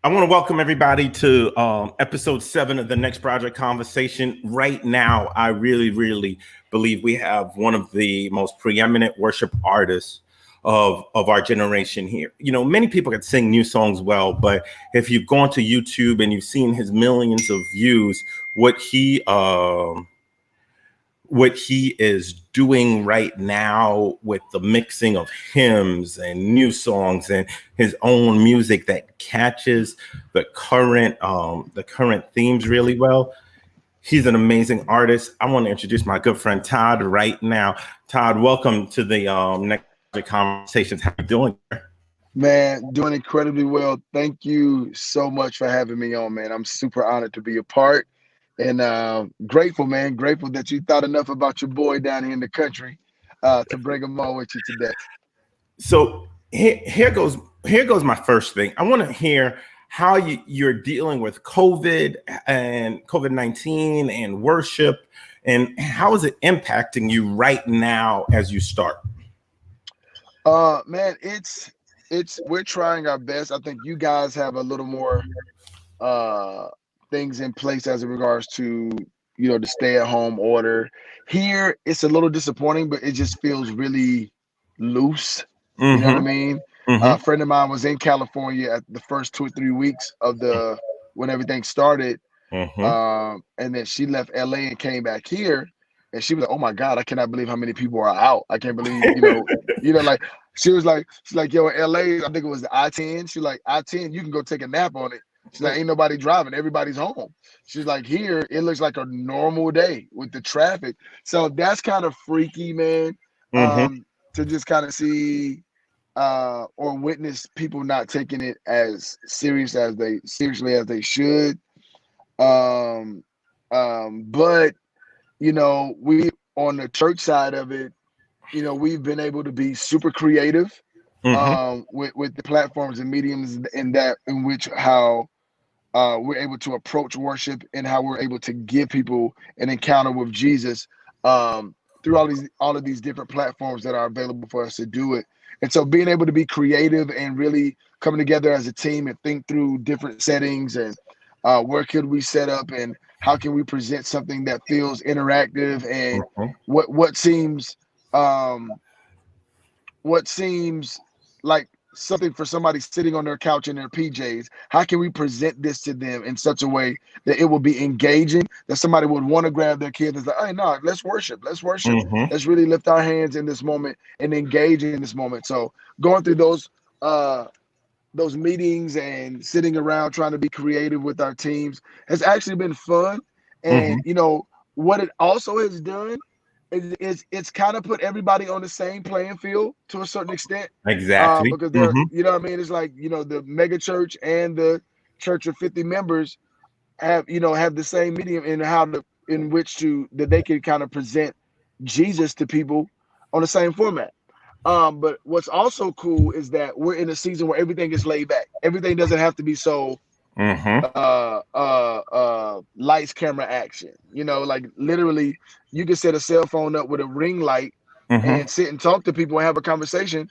I want to welcome everybody to episode 7 of the Next Project Conversation. Right now, I really believe we have one of the most preeminent worship artists of our generation here. You know, many people can sing new songs well, but if you've gone to YouTube and you've seen his millions of views, what he is doing right now with the mixing of hymns and new songs and his own music that catches the current themes really well. He's an amazing artist. I want to introduce my good friend Todd right now. Todd, welcome to the Next Conversations. How you doing? Man, doing incredibly well. Thank you so much for having me on, man. I'm super honored to be a part and grateful, man. Grateful that you thought enough about your boy down here in the country to bring him on with you today. So here goes my first thing. I want to hear how you're dealing with COVID and COVID-19 and worship, and how is it impacting you right now as you start? Man, it's we're trying our best. I think you guys have a little more uh things in place as it regards to the stay at home order. Here it's a little disappointing, but it just feels really loose. You know what I Mm-hmm. mean? A Mm-hmm. friend of mine was in California at the first 2 or 3 weeks of the when everything started. Mm-hmm. And then she left LA and came back here, and she was like, "Oh my God, I cannot believe how many people are out. I can't believe, like she's like, yo, in LA, I think it was the I-10. She's like, I-10, you can go take a nap on it. She's like, ain't nobody driving, everybody's home. She's like, here, it looks like a normal day with the traffic. So that's kind of freaky, man. Mm-hmm. To just kind of see or witness people not taking it as seriously as they should. Um, but we on the church side of it, we've been able to be super creative Mm-hmm. with the platforms and mediums in which how we're able to approach worship and how we're able to give people an encounter with Jesus through all of these different platforms that are available for us to do it. And so being able to be creative and really coming together as a team and think through different settings and where could we set up and how can we present something that feels interactive and Mm-hmm. what seems um, what seems like something for somebody sitting on their couch in their PJs. How can we present this to them in such a way that it will be engaging, that somebody would want to grab their kids and say, hey, no, let's worship. Let's worship. Mm-hmm. Let's really lift our hands in this moment and engage in this moment. So going through those meetings and sitting around trying to be creative with our teams has actually been fun. Mm-hmm. And what it also has done is it's kind of put everybody on the same playing field to a certain extent, Exactly. because they're Mm-hmm. you know what I mean. It's like the mega church and the church of 50 members have the same medium in in which that they can kind of present Jesus to people on the same format. But what's also cool is that we're in a season where everything is laid back. Everything doesn't have to be so Mm-hmm. lights, camera, action. Like literally, you can set a cell phone up with a ring light Mm-hmm. and sit and talk to people and have a conversation,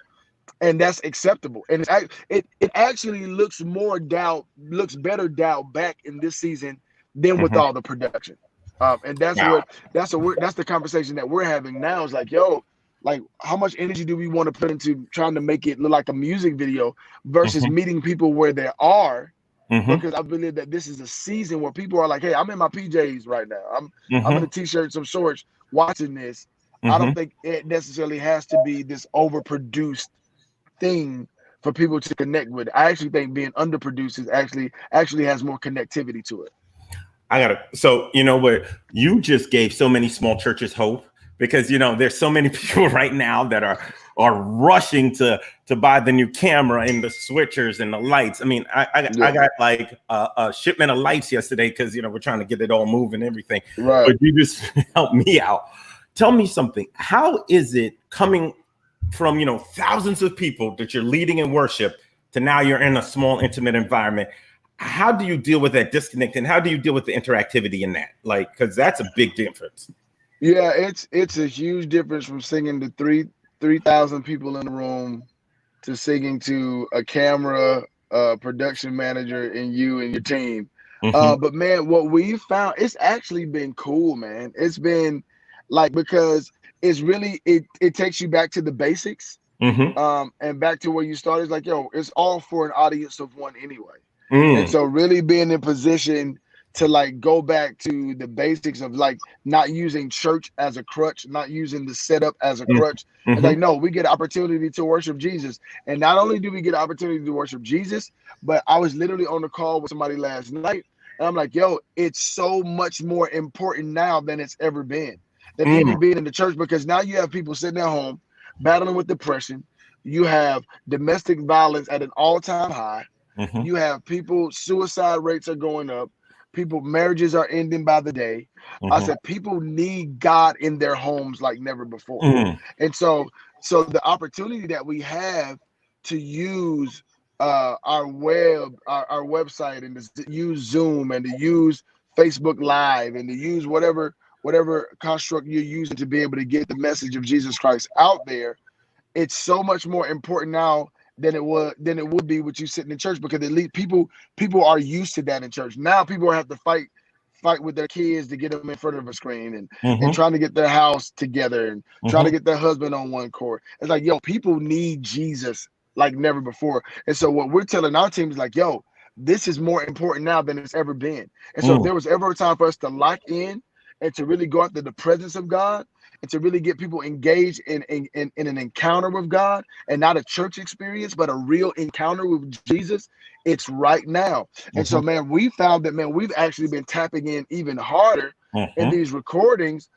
and that's acceptable. And it actually looks better dialed back in this season than with Mm-hmm. all the production. And Wow. that's the conversation that we're having now. Is like, yo, like how much energy do we want to put into trying to make it look like a music video versus Mm-hmm. meeting people where they are? Mm-hmm. Because I believe that this is a season where people are like, hey, I'm in my PJs right now. I'm in Mm-hmm. a t-shirt, some shorts, watching this. I Mm-hmm. don't think it necessarily has to be this overproduced thing for people to connect with. I actually think being underproduced is actually has more connectivity to it. So you know what? You just gave so many small churches hope, because there's so many people right now that are rushing to buy the new camera and the switchers and the lights. I mean, I Yeah, got like a shipment of lights yesterday because we're trying to get it all moving and everything. right. But you just helped me out. Tell me something. How is it coming from thousands of people that you're leading in worship to now you're in a small intimate environment? How do you deal with that disconnect, and how do you deal with the interactivity in that? Like, because that's a big difference. Yeah, it's a huge difference from singing to 3,000 people in the room to singing to a camera production manager and you and your team. Mm-hmm. But man, what we found, it's actually been cool, man. It's been like, because it's really, it takes you back to the basics, Mm-hmm. and back to where you started. It's like, yo, it's all for an audience of one anyway. And Mm. so really being in position to like go back to the basics of like not using church as a crutch, not using the setup as a crutch. It's like, Mm-hmm. no, we get opportunity to worship Jesus. And not only do we get opportunity to worship Jesus, but I was literally on the call with somebody last night, and I'm like, yo, it's so much more important now than it's ever been, than Mm. even being in the church, because now you have people sitting at home battling with depression. You have domestic violence at an all-time high. Mm-hmm. You have people, suicide rates are going up. People, marriages are ending by the day. I Mm-hmm. said people need God in their homes like never before. Mm. And so the opportunity that we have to use our our website, and to use Zoom, and to use Facebook Live, and to use whatever construct you're using to be able to get the message of Jesus Christ out there, it's so much more important now than it would be with you sitting in church, because at least people are used to that in church. Now people have to fight with their kids to get them in front of a screen, and Mm-hmm. trying to get their house together, and trying to Mm-hmm. get their husband on one chord. It's like, yo, people need Jesus like never before. And so what we're telling our team is like, yo, this is more important now than it's ever been. And so if Mm. there was ever a time for us to lock in and to really go after the presence of God, and to really get people engaged in an encounter with God, and not a church experience, but a real encounter with Jesus, it's right now. And Mm-hmm. so, man, we found that, man, we've actually been tapping in even harder in Mm-hmm. these recordings,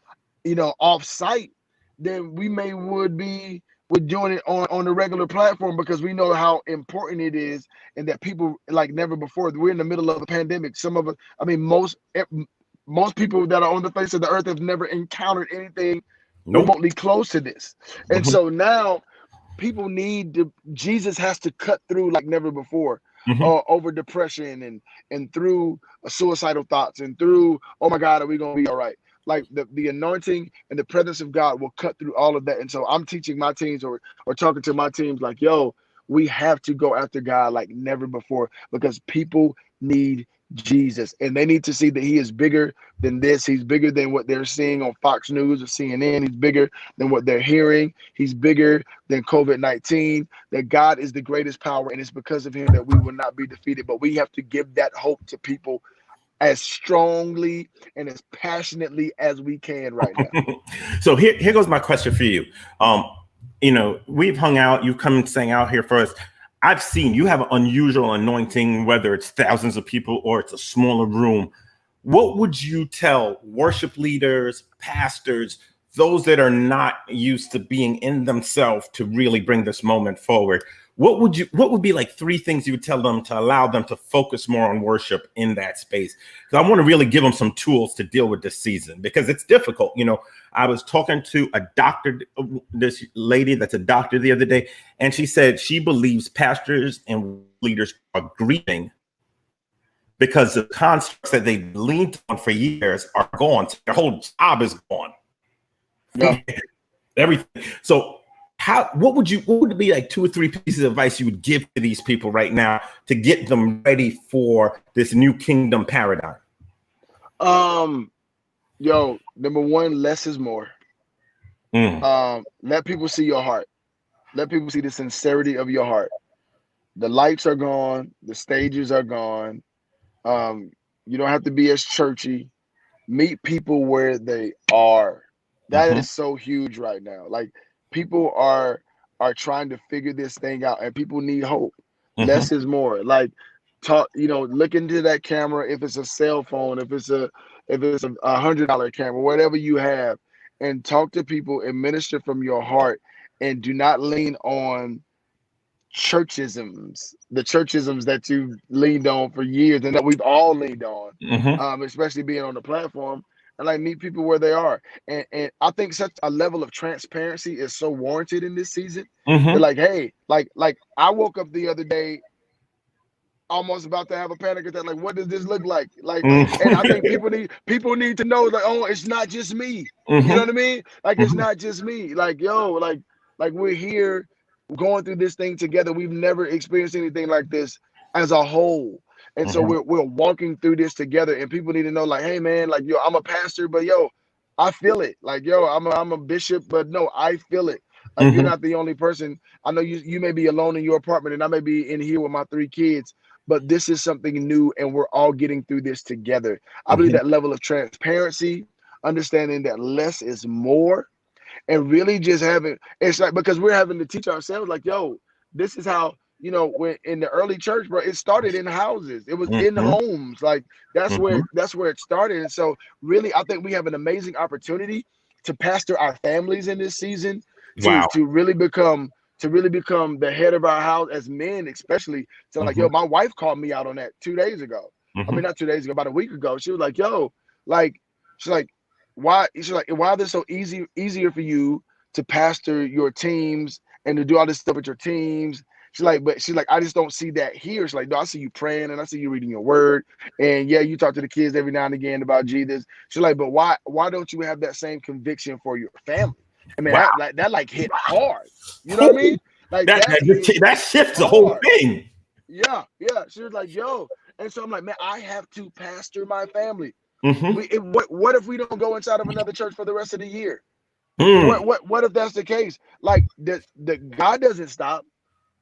off site, than we may would be with doing it on the regular platform, because we know how important it is, and that people like never before. We're in the middle of a pandemic. Some of us, I mean, most people that are on the face of the earth have never encountered anything Nope. remotely close to this. And Mm-hmm. so now people need to, Jesus has to cut through like never before, Mm-hmm. over depression, and through suicidal thoughts, and through, oh my God, are we going to be all right? Like the anointing and the presence of God will cut through all of that. And so I'm teaching my teams, or talking to my teams, like, yo, we have to go after God like never before, because people need Jesus, and they need to see that he is bigger than this. He's bigger than what they're seeing on Fox News or CNN. He's bigger than what they're hearing. He's bigger than COVID-19. That God is the greatest power, and it's because of him that we will not be defeated. But we have to give that hope to people as strongly and as passionately as we can right now. So here goes my question for you. We've hung out, you've come and sang out here for us. I've seen you have an unusual anointing, whether it's thousands of people or it's a smaller room. What would you tell worship leaders, pastors, those that are not used to being in themselves, to really bring this moment forward? What would be like three things you would tell them to allow them to focus more on worship in that space? Because I want to really give them some tools to deal with this season, because it's difficult. I was talking to a doctor, this lady that's a doctor, the other day, and she said she believes pastors and leaders are grieving because the constructs that they leaned on for years are gone. Their whole job is gone. Yeah. Everything. So what would be like 2 or 3 pieces of advice you would give to these people right now to get them ready for this new kingdom paradigm? Number one, less is more. Let people see your heart. Let people see the sincerity of your heart. The lights are gone. The stages are gone. You don't have to be as churchy. Meet people where they are. That is so huge right now. Like, people are trying to figure this thing out, and people need hope. Less is more. Like, talk, look into that camera. If it's a cell phone, if it's a $100 camera, whatever you have, and talk to people and minister from your heart, and do not lean on the churchisms that you've leaned on for years, and that we've all leaned on, especially being on the platform. And like, meet people where they are. And I think such a level of transparency is so warranted in this season. They're like, hey, like I woke up the other day almost about to have a panic attack. Like, what does this look like? Like, and I think people need to know, like, oh, it's not just me. You know what I mean? Like, it's not just me. Like, yo, like we're here going through this thing together. We've never experienced anything like this as a whole. And so Mhm. we're walking through this together, and people need to know, like, hey man, like, yo, I'm a pastor, but yo, I feel it. Like, yo, I'm a bishop, but no, I feel it. Like, you're Mhm. not the only person. I know you may be alone in your apartment, and I may be in here with my 3 kids, but this is something new, and we're all getting through this together. I believe Mhm. that level of transparency, understanding that less is more, and really just having, it's like, because we're having to teach ourselves, like, yo, this is how, when in the early church, bro, it started in houses, it was in Mhm. homes, like Mhm. that's where it started. And so really, I think we have an amazing opportunity to pastor our families in this season, to Wow. really become the head of our house as men, especially. So like, Mhm. yo, my wife called me out on that 2 days ago. I mean, Mhm. not 2 days ago, about a week ago. She was like, yo, like, she's like, why is it so easier for you to pastor your teams and to do all this stuff with your teams? She's like, I just don't see that here. She's like, no, I see you praying and I see you reading your word. And yeah, you talk to the kids every now and again about Jesus. She's like, but why don't you have that same conviction for your family? I mean, Wow. that hit hard. You know what I mean? Like, That that hit that shifts the whole hard. thing. Yeah, yeah. She was like, yo. And so I'm like, man, I have to pastor my family. Mhm. What if we don't go inside of another church for the rest of the year? Mm. What if that's the case? Like, the God doesn't stop.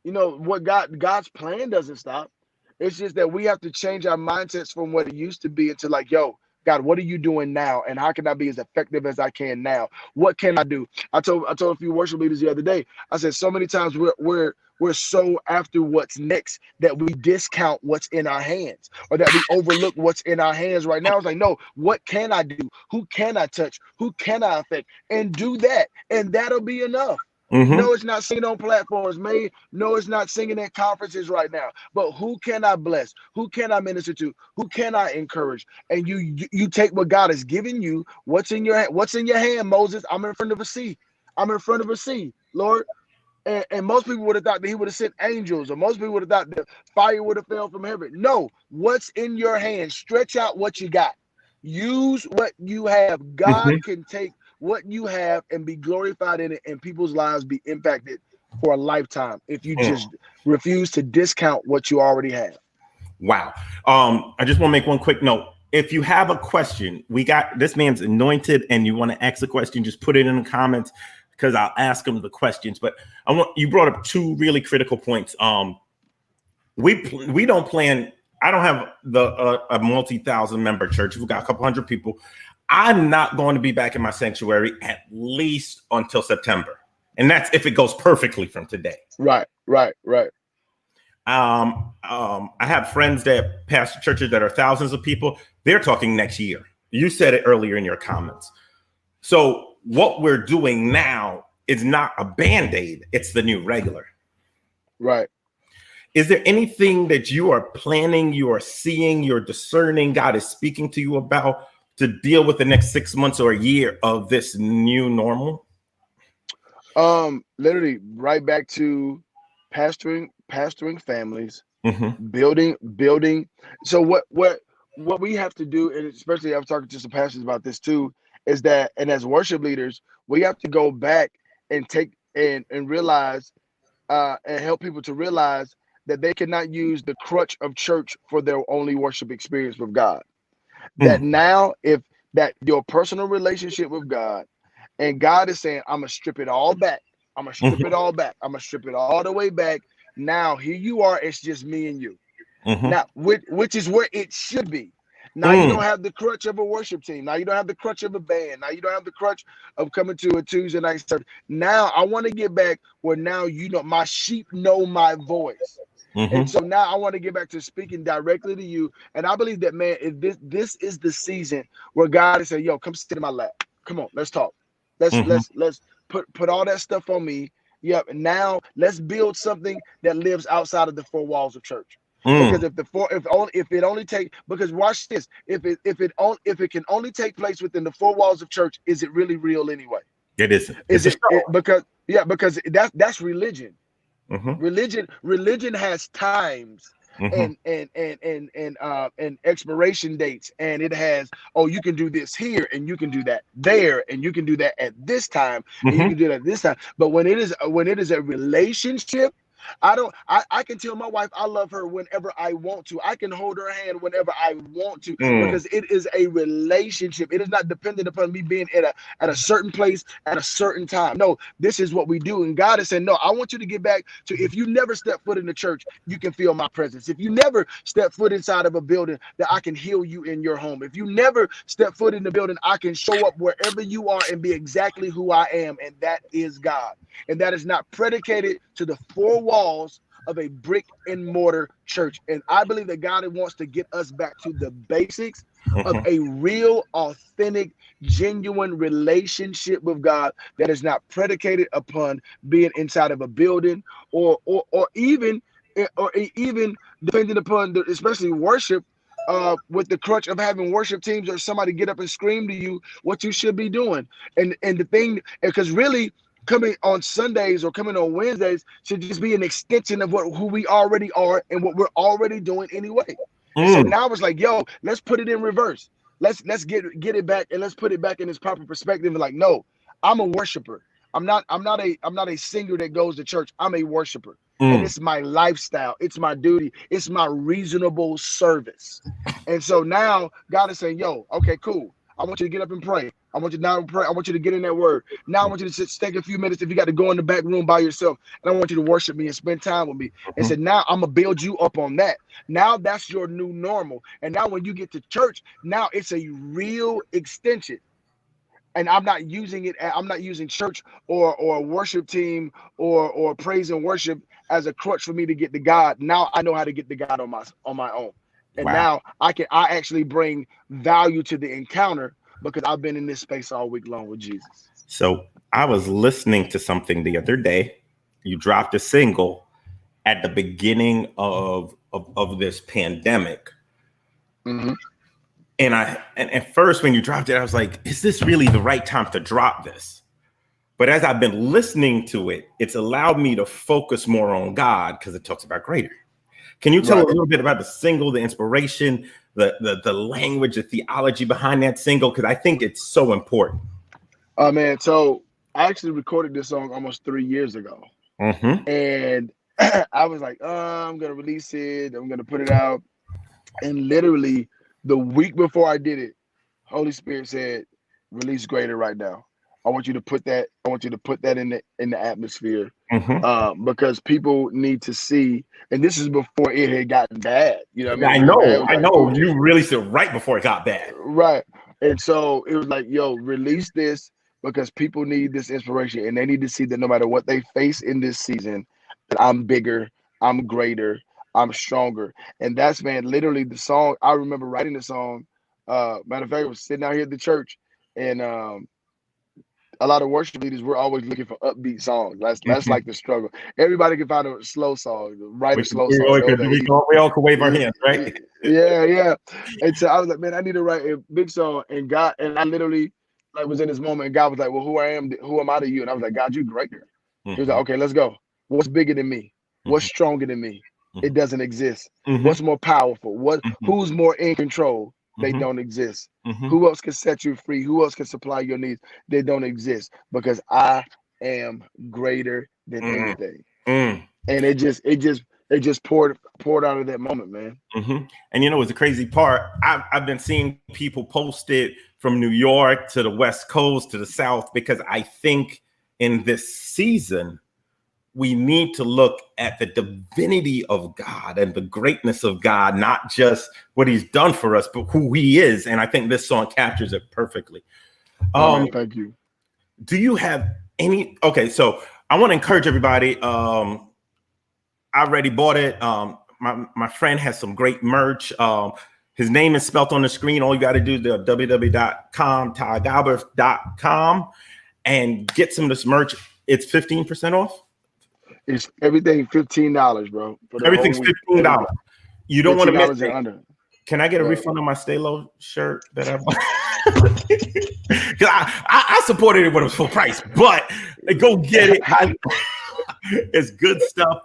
What God's plan doesn't stop. It's just that we have to change our mindsets from what it used to be into, like, yo, God, what are you doing now? And how can I be as effective as I can now? What can I do? I told a few worship leaders the other day, I said, so many times we're so after what's next that we discount what's in our hands, or that we overlook what's in our hands right now. It's like, no, what can I do? Who can I touch? Who can I affect? And do that. And that'll be enough. Mhm. No, it's not singing on platforms, man. No, it's not singing at conferences right now. But who can I bless? Who can I minister to? Who can I encourage? And you take what God has given you. What's in your hand? What's in your hand, Moses? I'm in front of a sea. I'm in front of a sea, Lord. And most people would have thought that he would have sent angels, or most people would have thought that fire would have fell from heaven. No, what's in your hand? Stretch out what you got. Use what you have. God Mhm. can take what you have and be glorified in it, and people's lives be impacted for a lifetime if you Mm. just refuse to discount what you already have. Wow. I just want to make one quick note. If you have a question, we got this man's anointed, and you want to ask a question, just put it in the comments because I'll ask him the questions. But you brought up 2 really critical points. We don't plan. I don't have a multi-thousand member church. We've got a couple hundred people. I'm not going to be back in my sanctuary at least until September, and that's if it goes perfectly from today. Right, right, right. I have friends that pastor churches that are thousands of people. They're talking next year. You said it earlier in your comments. So what we're doing now is not a band-aid. It's the new regular. Right. Is there anything that you are planning, you are seeing, you're discerning, God is speaking to you about to deal with the next 6 months or a year of this new normal? Literally right back to pastoring families, Mm-hmm. building. So what we have to do, and especially I'm talking to some pastors about this too, is that, and as worship leaders, we have to go back and take and realize, and help people to realize that they cannot use the crutch of church for their only worship experience with God. That Mm. now, if that your personal relationship with God, and God is saying, I'm gonna strip it all back. I'm gonna strip it Mm-hmm. all back. I'm gonna strip it all the way back. Now here you are. It's just me and you. Mm-hmm. Now, which is where it should be. Now you Mm. don't have the crutch of a worship team. Now you don't have the crutch of a band. Now you don't have the crutch of coming to a Tuesday night service. Now I want to get back where now my sheep know my voice. And Mm-hmm. so now I want to get back to speaking directly to you. And I believe that, man, if this is the season where God is saying, yo, come sit in my lap. Come on, let's talk. Let's Mm-hmm. let's let's put all that stuff on me. Yep. And now let's build something that lives outside of the 4 walls of church. Mm. Because if it only take, because watch this, if it can only take place within the 4 walls of church, is it really real anyway? It isn't. It's Is a it show. because that's religion. Mm-hmm. Religion has times Mm-hmm. and expiration dates, and it has, oh, you can do this here and you can do that there and you can do that at this time and you Mm-hmm. can do that at this time. But when it is a relationship, I can tell my wife I love her whenever I want to. I can hold her hand whenever I want to, because it is a relationship. It is not dependent upon me being at a certain place at a certain time. No, this is what we do. And God is saying, no, I want you to get back to, if you never step foot in the church, you can feel my presence. If you never step foot inside of a building, that I can heal you in your home. If you never step foot in the building, I can show up wherever you are and be exactly who I am. And that is God. And that is not predicated to the four walls of a brick and mortar church. And I believe that God wants to get us back to the basics of a real, authentic, genuine relationship with God that is not predicated upon being inside of a building or even depending upon especially worship, with the crutch of having worship teams or somebody get up and scream to you what you should be doing. And the thing, because really, coming on Sundays or coming on Wednesdays should just be an extension of who we already are and what we're already doing anyway. So now it's like, yo, let's put it in reverse. Let's get it back, and let's put it back in its proper perspective. Like, no, I'm a worshiper. I'm not a singer that goes to church. I'm a worshiper. And it's my lifestyle. It's my duty. It's my reasonable service. And so now God is saying, yo, okay, cool. I want you to get up and pray. I want you to now pray. I want you to get in that word. Now I want you to take a few minutes if you got to go in the back room by yourself. And I want you to worship me and spend time with me. And said, now I'm going to build you up on that. Now that's your new normal. And now when you get to church, now it's a real extension. And I'm not using church or a worship team or praise and worship as a crutch for me to get to God. Now I know how to get to God on my own. And now I actually bring value to the encounter because I've been in this space all week long with Jesus. So I was listening to something the other day. You dropped a single at the beginning of this pandemic. Mm-hmm. And at first when you dropped it, I was like, is this really the right time to drop this? But as I've been listening to it, it's allowed me to focus more on God because it talks about greater. Can you tell a little bit about the single, the inspiration, the language, the theology behind that single? Because I think it's so important. Man, so I actually recorded this song almost 3 years ago. And I was like, I'm going to release it. I'm going to put it out. And literally the week before I did it, Holy Spirit said, release greater right now. I want you to put that in the atmosphere, because people need to see. And this is before it had gotten bad. You know what I mean? I know. You released it right before it got bad. Right. And so it was like, yo, release this because people need this inspiration and they need to see that no matter what they face in this season, that I'm bigger, I'm greater, I'm stronger. And that's, man, literally the song. I remember writing the song. Matter of fact, I was sitting out here at the church, and a lot of worship leaders, we're always looking for upbeat songs. That's like the struggle. Everybody can find a slow song, write a slow song. We all can wave our hands, right? Yeah. And so I was like, man, I need to write a big song. And I literally was in this moment, and God was like, well, who am I to you? And I was like, God, you're greater. He was like, okay, let's go. What's bigger than me? What's stronger than me? It doesn't exist. What's more powerful? Who's more in control? They don't exist. Who else can set you free? Who else can supply your needs? They don't exist, because I am greater than anything. And it just poured out of that moment, man. And you know, it's the crazy part. I've been seeing people post it from New York to the West Coast to the South, because I think in this season, we need to look at the divinity of God and the greatness of God, not just what he's done for us, but who he is. And I think this song captures it perfectly. Thank you. Do you have any? Okay, so I want to encourage everybody. I already bought it. My friend has some great merch. His name is spelled on the screen. All you got to do is www.com, toddgalberth.com, and get some of this merch. It's 15% off. It's everything $15, bro. Everything's $15. You don't want to miss it. Under. Can I get a refund on my Stay Low shirt that I bought? Because I supported it when it was full price, but go get it. It's good stuff.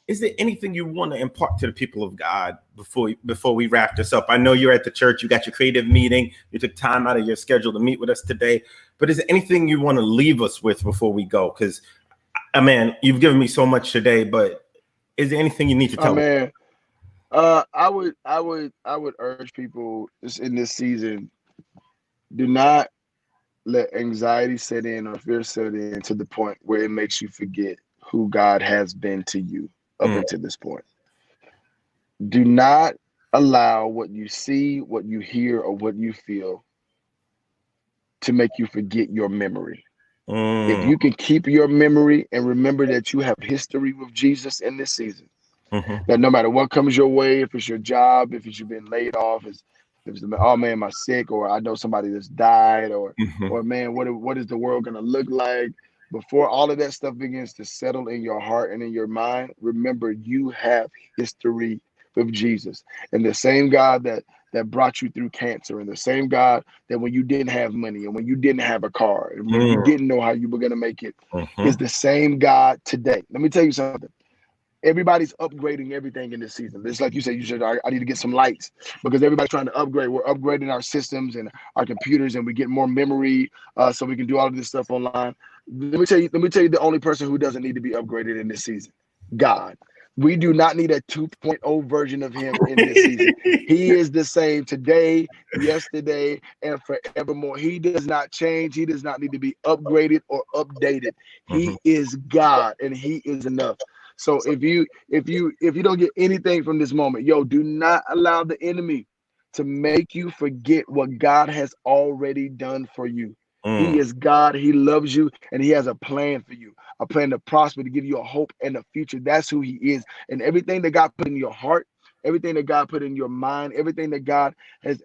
Is there anything you want to impart to the people of God before we wrap this up? I know you're at the church. You got your creative meeting. You took time out of your schedule to meet with us today. But is there anything you want to leave us with before we go? Because Man, you've given me so much today, but is there anything you need to tell me? Man, I would urge people just in this season, do not let anxiety set in or fear set in to the point where it makes you forget who God has been to you up until this point. Do not allow what you see, what you hear, or what you feel to make you forget your memory. If you can keep your memory and remember that you have history with Jesus in this season, that no matter what comes your way, if it's your job, if it's you've been laid off, if it's oh man, am I sick, or I know somebody that's died, or man, what is the world gonna look like? Before all of that stuff begins to settle in your heart and in your mind, remember you have history with Jesus, and the same God that brought you through cancer, and the same God that when you didn't have money and when you didn't have a car and when you didn't know how you were gonna make it, is the same God today. Let me tell you something. Everybody's upgrading everything in this season. It's like you said, I need to get some lights because everybody's trying to upgrade. We're upgrading our systems and our computers, and we get more memory so we can do all of this stuff online. Let me tell you the only person who doesn't need to be upgraded in this season, God. We do not need a 2.0 version of him in this season. He is the same today, yesterday, and forevermore. He does not change. He does not need to be upgraded or updated. He is God, and he is enough. So if you don't get anything from this moment, do not allow the enemy to make you forget what God has already done for you. He is God. He loves you, and he has a plan for you, a plan to prosper, to give you a hope and a future. That's who he is. And everything that God put in your heart, everything that God put in your mind, everything that God has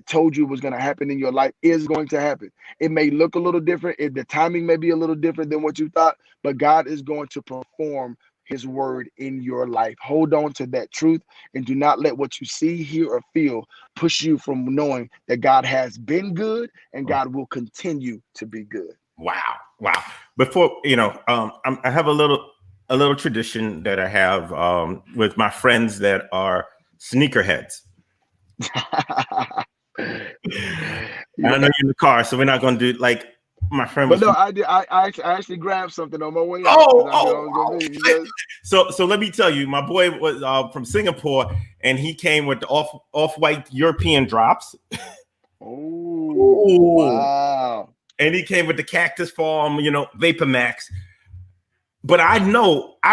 told you was going to happen in your life is going to happen. It may look a little different. The timing may be a little different than what you thought, but God is going to perform his word in your life. Hold on to that truth and do not let what you see, hear, or feel push you from knowing that God has been good and God will continue to be good. Wow. Before, I have a little tradition that I have with my friends that are sneakerheads. I know you're in the car, so we're not going to do like my friend. But no, I actually grabbed something on my way out. So let me tell you, my boy was from Singapore, and he came with the off-white European drops. Oh, wow! And he came with the Cactus Farm, Vapor Max. But I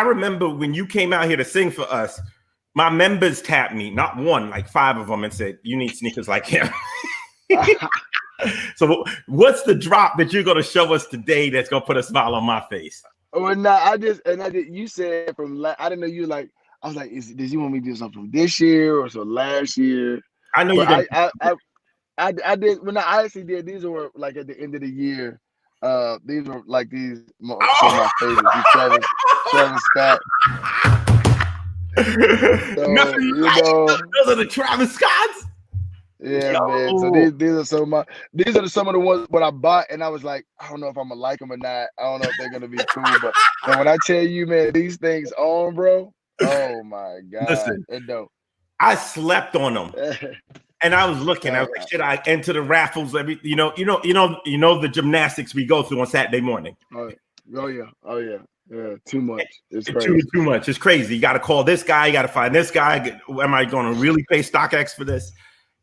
remember when you came out here to sing for us, my members tapped me, not one, like 5 of them, and said, "You need sneakers like him." So what's the drop that you're going to show us today that's going to put a smile on my face? Well, no, you said I didn't know you like, I was like, did you want me to do something from this year or so last year? I know you did. I did, when I actually did, these were like at the end of the year. These were like some of my favorites. Travis Scott. So, those are the Travis Scotts. Yeah, man. So these are some of the ones what I bought, and I was like, I don't know if I'm gonna like them or not. I don't know if they're gonna be cool, but when I tell you, man, these things on, bro. Oh my god! Listen, I slept on them, and I was looking. I was like, should I enter the raffles? The gymnastics we go through on Saturday morning. Oh yeah. Yeah, too much. It's crazy. Too much. It's crazy. You got to call this guy. You got to find this guy. Am I going to really pay StockX for this?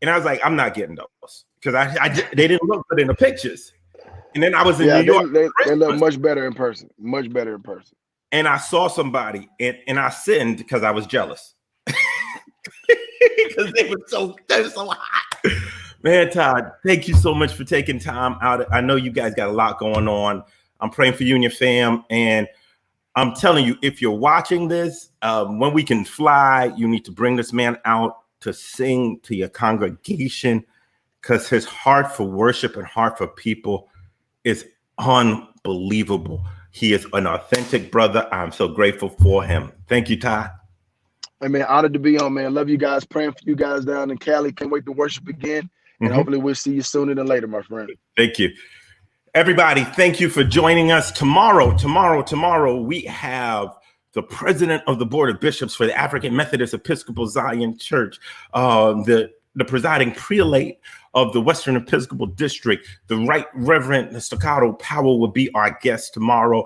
And I was like, I'm not getting those because they didn't look good in the pictures. And then I was in New York. They look much better in person. Much better in person. And I saw somebody, and I sinned because I was jealous because they were so hot. Man, Todd, thank you so much for taking time out. I know you guys got a lot going on. I'm praying for you and your fam, and I'm telling you, if you're watching this, when we can fly, you need to bring this man out to sing to your congregation because his heart for worship and heart for people is unbelievable. He is an authentic brother. I'm so grateful for him. Thank you, Todd. Hey, man, honored to be on, man. Love you guys. Praying for you guys down in Cali. Can't wait to worship again. And hopefully we'll see you sooner than later, my friend. Thank you. Everybody, thank you for joining us. Tomorrow, we have the president of the Board of Bishops for the African Methodist Episcopal Zion Church, the the presiding prelate of the Western Episcopal District, the Right Reverend Staccato Powell, will be our guest tomorrow.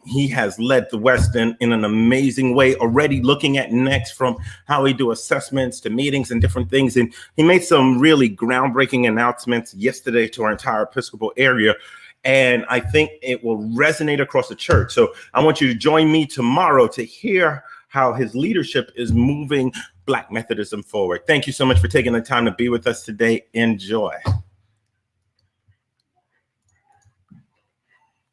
He has led the West in an amazing way, already looking at next, from how we do assessments to meetings and different things. And he made some really groundbreaking announcements yesterday to our entire Episcopal area. And I think it will resonate across the church. So I want you to join me tomorrow to hear how his leadership is moving Black Methodism forward. Thank you so much for taking the time to be with us today. Enjoy.